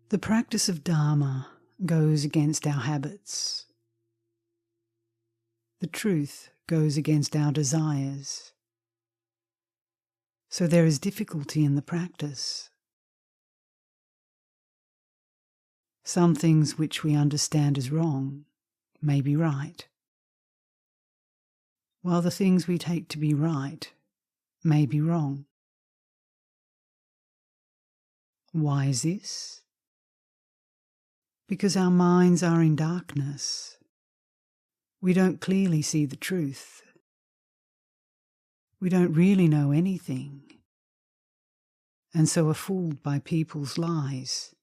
The practice of dharma goes against our habits. The truth goes against our desires. So there is difficulty in the practice. Some things which we understand as wrong may be right, while the things we take to be right may be wrong. Why is this? Because our minds are in darkness. We don't clearly see the truth. We don't really know anything, and so are fooled by people's lies.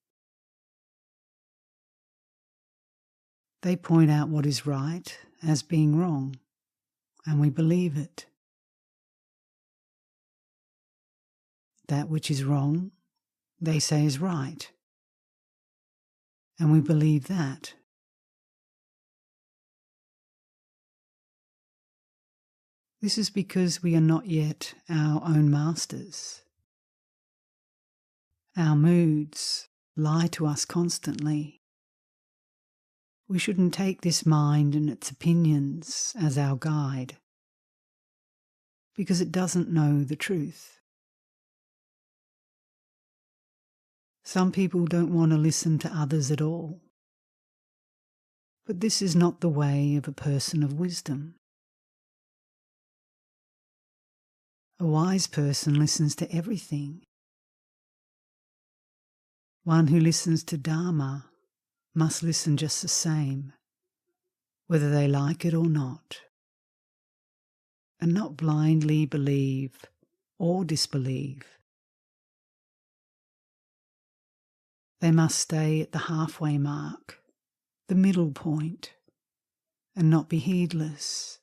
They point out what is right as being wrong, and we believe it. That which is wrong, they say is right, and we believe that. This is because we are not yet our own masters. Our moods lie to us constantly. We shouldn't take this mind and its opinions as our guide, because it doesn't know the truth. Some people don't want to listen to others at all, but this is not the way of a person of wisdom. A wise person listens to everything. One who listens to dharma must listen just the same, whether they like it or not, and not blindly believe or disbelieve. They must stay at the halfway mark, the middle point, and not be heedless.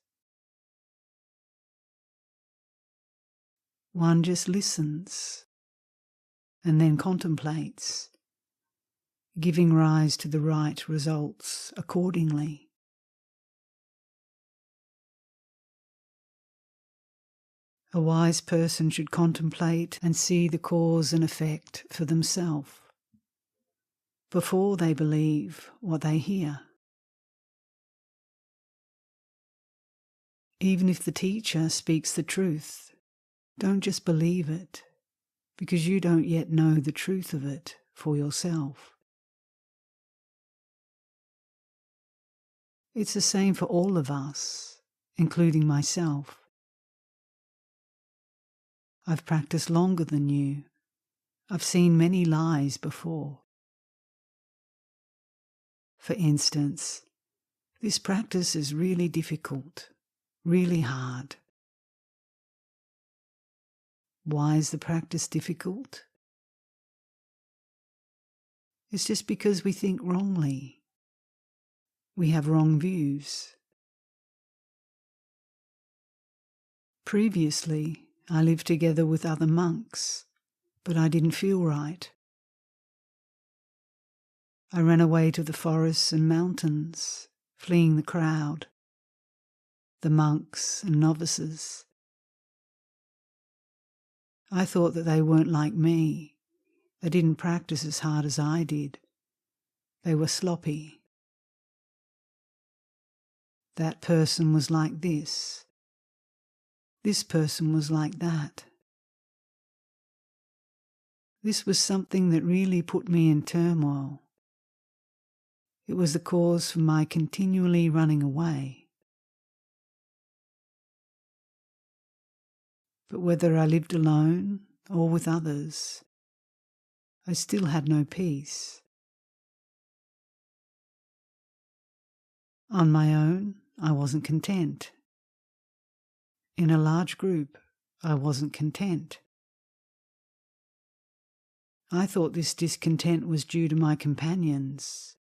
One just listens and then contemplates, giving rise to the right results accordingly. A wise person should contemplate and see the cause and effect for themselves before they believe what they hear. Even if the teacher speaks the truth, don't just believe it, because you don't yet know the truth of it for yourself. It's the same for all of us, including myself. I've practiced longer than you. I've seen many lies before. For instance, this practice is really difficult, really hard. Why is the practice difficult? It's just because we think wrongly. We have wrong views. Previously, I lived together with other monks, but I didn't feel right. I ran away to the forests and mountains, fleeing the crowd, the monks and novices. I thought that they weren't like me. They didn't practice as hard as I did. They were sloppy. That person was like this. This person was like that. This was something that really put me in turmoil. It was the cause for my continually running away. But whether I lived alone or with others, I still had no peace. On my own, I wasn't content. In a large group, I wasn't content. I thought this discontent was due to my companions,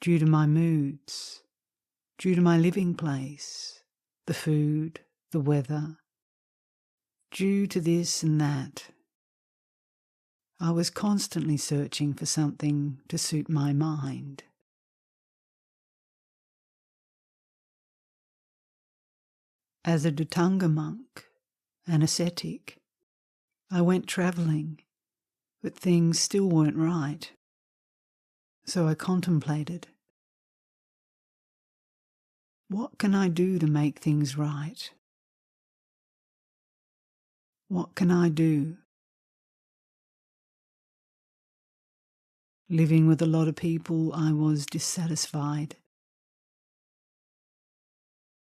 due to my moods, due to my living place, the food, the weather, due to this and that. I was constantly searching for something to suit my mind. As a Dhutanga monk, an ascetic, I went travelling, but things still weren't right. So I contemplated. What can I do to make things right? What can I do? Living with a lot of people, I was dissatisfied.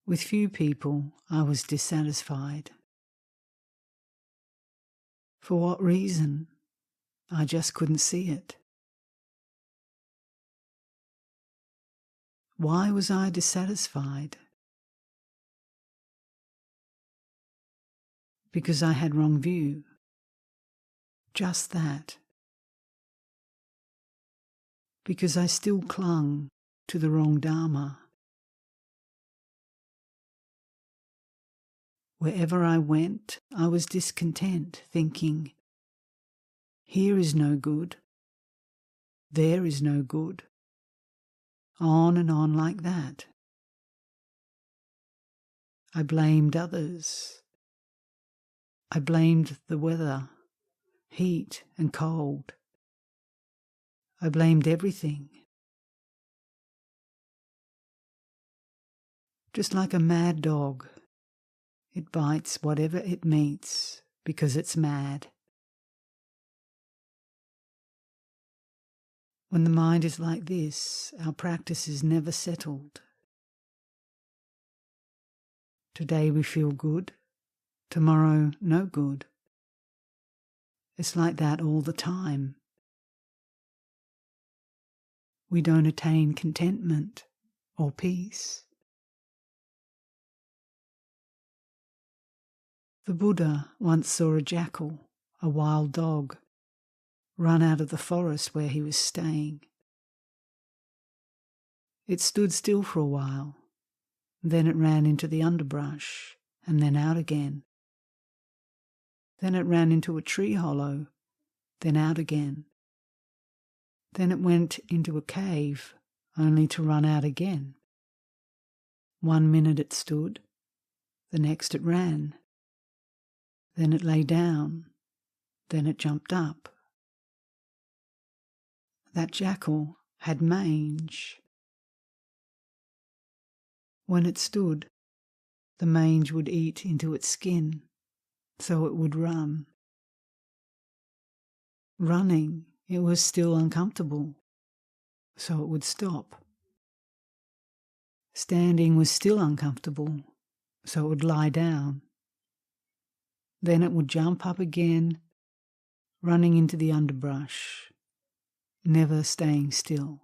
With few people, I was dissatisfied. For what reason? I just couldn't see it. Why was I dissatisfied? Because I had wrong view. Just that. Because I still clung to the wrong dharma. Wherever I went, I was discontent, thinking, here is no good, there is no good, on and on like that. I blamed others. I blamed the weather, heat and cold. I blamed everything. Just like a mad dog, it bites whatever it meets because it's mad. When the mind is like this, our practice is never settled. Today we feel good, tomorrow no good. It's like that all the time. We don't attain contentment or peace. The Buddha once saw a jackal, a wild dog, run out of the forest where he was staying. It stood still for a while, then it ran into the underbrush and then out again. Then it ran into a tree hollow, then out again. Then it went into a cave, only to run out again. 1 minute it stood, the next it ran. Then it lay down, then it jumped up. That jackal had mange. When it stood, the mange would eat into its skin, so it would run. Running, it was still uncomfortable, so it would stop. Standing was still uncomfortable, so it would lie down. Then it would jump up again, running into the underbrush, never staying still.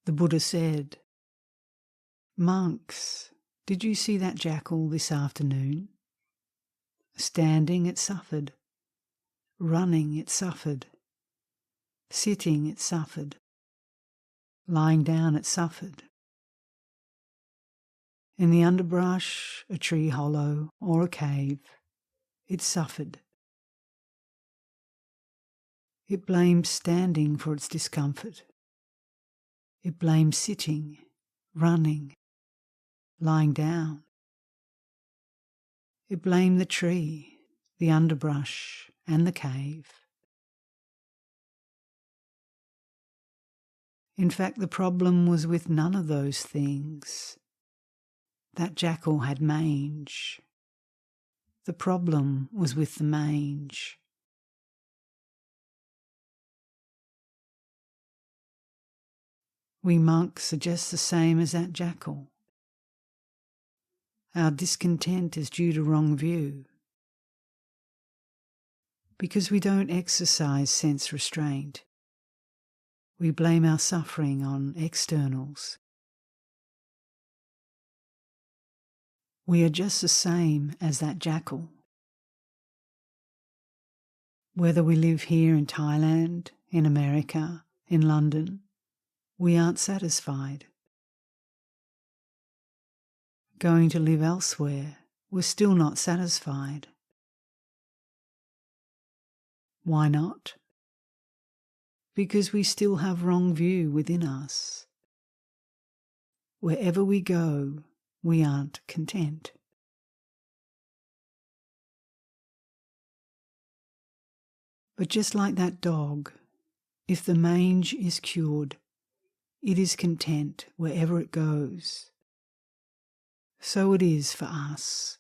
The Buddha said, "Monks, did you see that jackal this afternoon? Standing, it suffered. Running, it suffered. Sitting, it suffered. Lying down, it suffered. In the underbrush, a tree hollow, or a cave, it suffered. It blamed standing for its discomfort. It blamed sitting, running, lying down. It blamed the tree, the underbrush, and the cave. In fact, the problem was with none of those things. That jackal had mange. The problem was with the mange. We monks are just the same as that jackal. Our discontent is due to wrong view. Because we don't exercise sense restraint, we blame our suffering on externals. We are just the same as that jackal. Whether we live here in Thailand, in America, in London, we aren't satisfied. Going to live elsewhere, we're still not satisfied. Why not? Because we still have wrong view within us. Wherever we go, we aren't content. But just like that dog, if the mange is cured, it is content wherever it goes. So it is for us.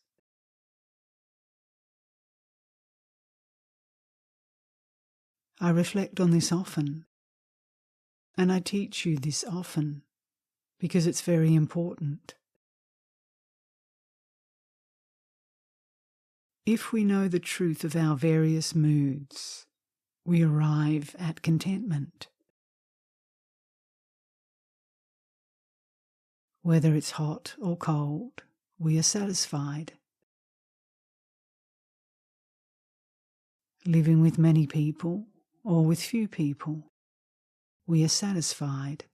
I reflect on this often, and I teach you this often because it's very important. If we know the truth of our various moods, we arrive at contentment. Whether it's hot or cold, we are satisfied. Living with many people or with few people, we are satisfied.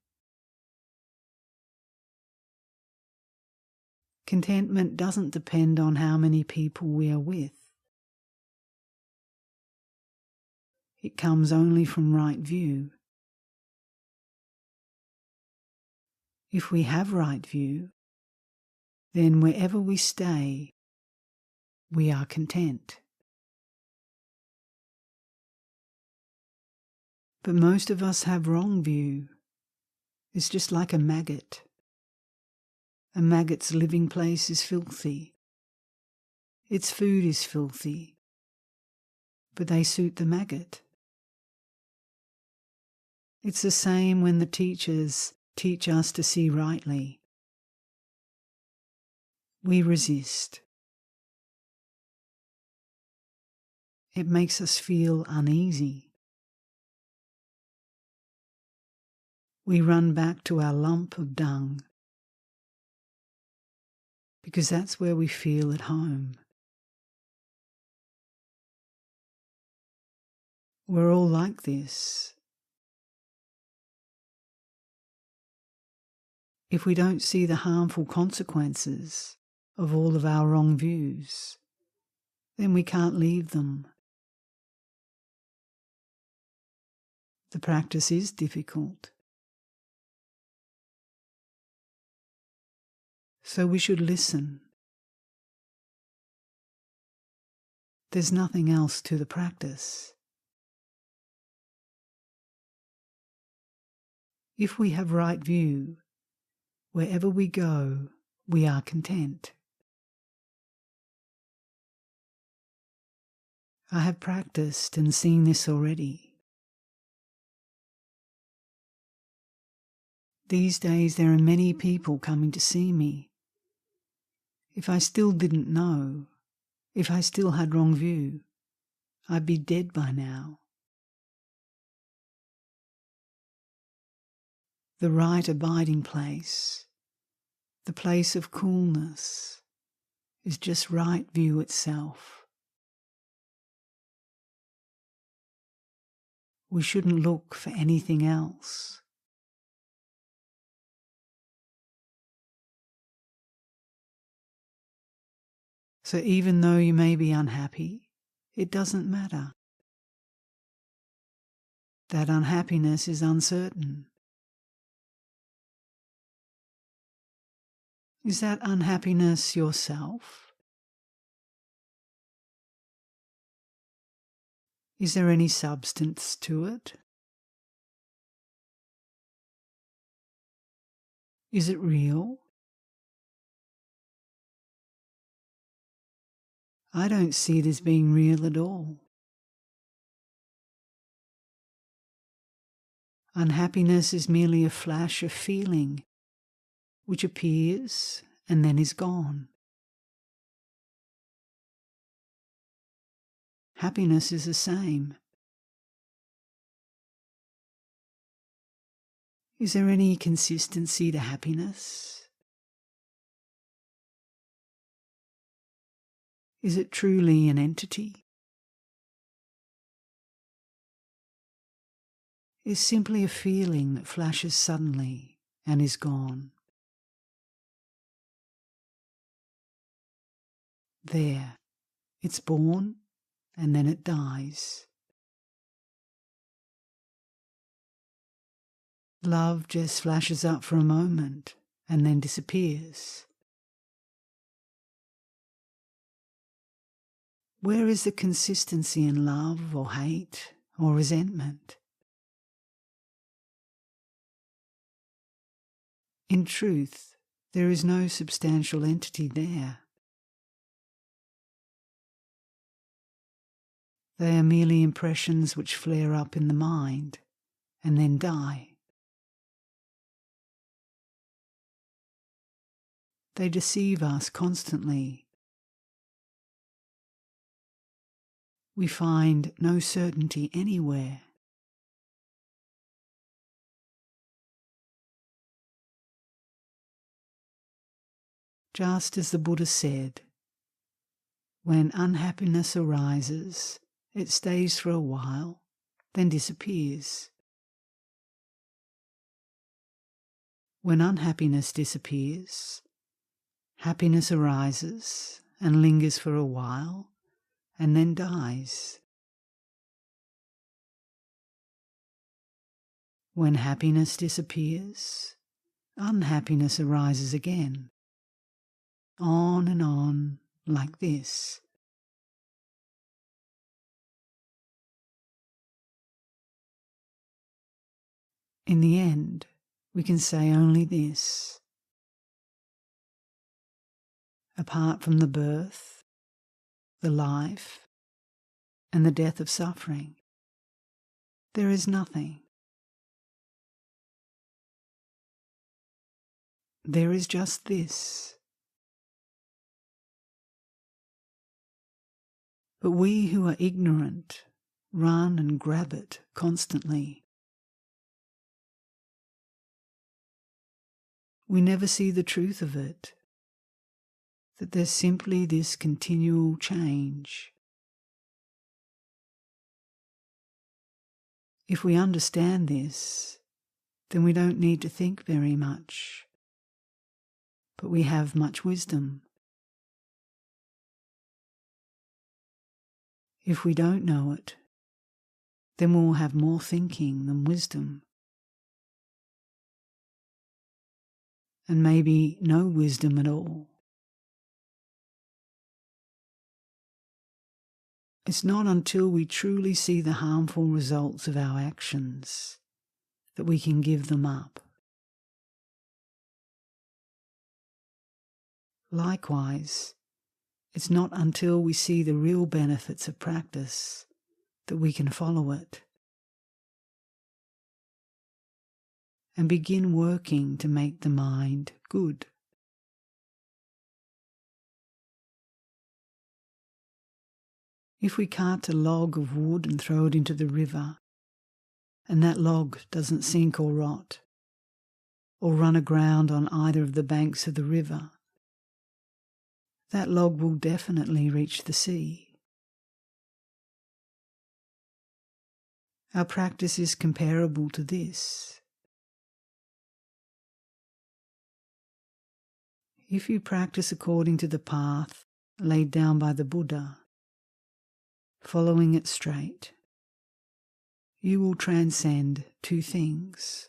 Contentment doesn't depend on how many people we are with. It comes only from right view. If we have right view, then wherever we stay, we are content. But most of us have wrong view. It's just like a maggot. A maggot's living place is filthy. Its food is filthy. But they suit the maggot. It's the same when the teachers teach us to see rightly. We resist. It makes us feel uneasy. We run back to our lump of dung because that's where we feel at home. We're all like this. If we don't see the harmful consequences of all of our wrong views, then we can't leave them. The practice is difficult. So we should listen. There's nothing else to the practice. If we have right view, wherever we go, we are content. I have practiced and seen this already. These days there are many people coming to see me. If I still didn't know, if I still had wrong view, I'd be dead by now. The right abiding place, the place of coolness, is just right view itself. We shouldn't look for anything else. So even though you may be unhappy, it doesn't matter. That unhappiness is uncertain. Is that unhappiness yourself? Is there any substance to it? Is it real? I don't see it as being real at all. Unhappiness is merely a flash of feeling which appears and then is gone. Happiness is the same. Is there any consistency to happiness? Is it truly an entity? Is simply a feeling that flashes suddenly and is gone. There, it's born and then it dies. Love just flashes up for a moment and then disappears. Where is the consistency in love or hate or resentment? In truth, there is no substantial entity there. They are merely impressions which flare up in the mind and then die. They deceive us constantly. We find no certainty anywhere. Just as the Buddha said, when unhappiness arises, it stays for a while, then disappears. When unhappiness disappears, happiness arises and lingers for a while and then dies. When happiness disappears, unhappiness arises again. On and on, like this. In the end, we can say only this. Apart from the birth, the life, and the death of suffering, there is nothing. There is just this. But we who are ignorant run and grab it constantly. We never see the truth of it, that there's simply this continual change. If we understand this, then we don't need to think very much, but we have much wisdom. If we don't know it, then we'll have more thinking than wisdom. And maybe no wisdom at all. It's not until we truly see the harmful results of our actions that we can give them up. Likewise, it's not until we see the real benefits of practice that we can follow it and begin working to make the mind good. If we cart a log of wood and throw it into the river, and that log doesn't sink or rot, or run aground on either of the banks of the river, that log will definitely reach the sea. Our practice is comparable to this. If you practice according to the path laid down by the Buddha, following it straight, you will transcend two things.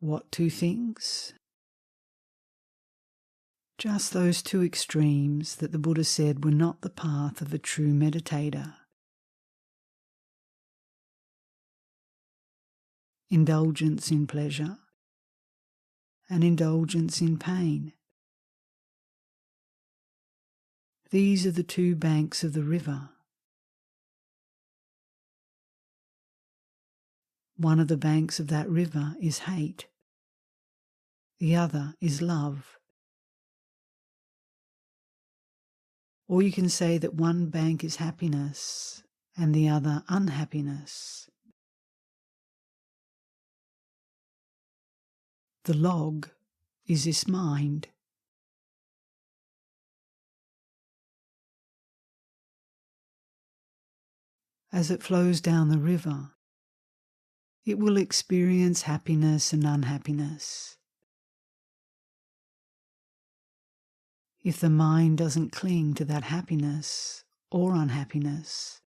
What two things? Just those two extremes that the Buddha said were not the path of a true meditator. Indulgence in pleasure and indulgence in pain. These are the two banks of the river. One of the banks of that river is hate. The other is love. Or you can say that one bank is happiness and the other unhappiness. The log is this mind. As it flows down the river, it will experience happiness and unhappiness. If the mind doesn't cling to that happiness or unhappiness,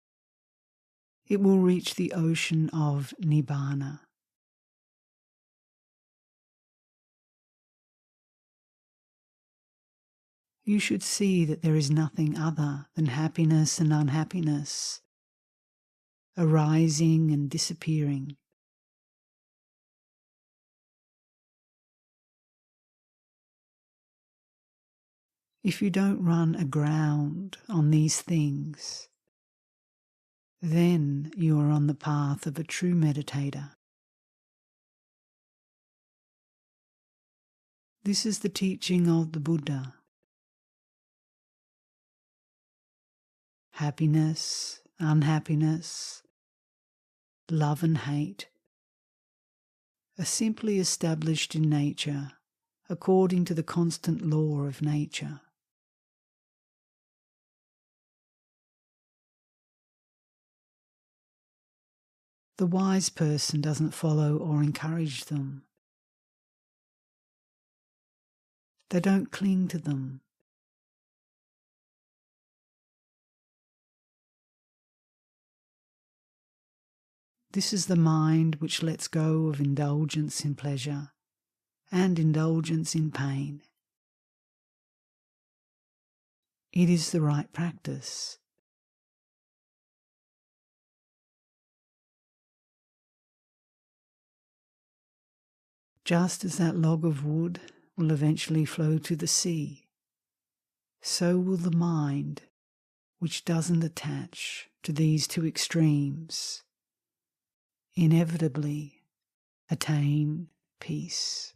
it will reach the ocean of Nibbana. you should see that there is nothing other than happiness and unhappiness, arising and disappearing. If you don't run aground on these things, then you are on the path of a true meditator. This is the teaching of the Buddha. Happiness, unhappiness, love and hate are simply established in nature according to the constant law of nature. The wise person doesn't follow or encourage them. They don't cling to them. This is the mind which lets go of indulgence in pleasure and indulgence in pain. It is the right practice. Just as that log of wood will eventually flow to the sea, so will the mind, which doesn't attach to these two extremes, inevitably attain peace.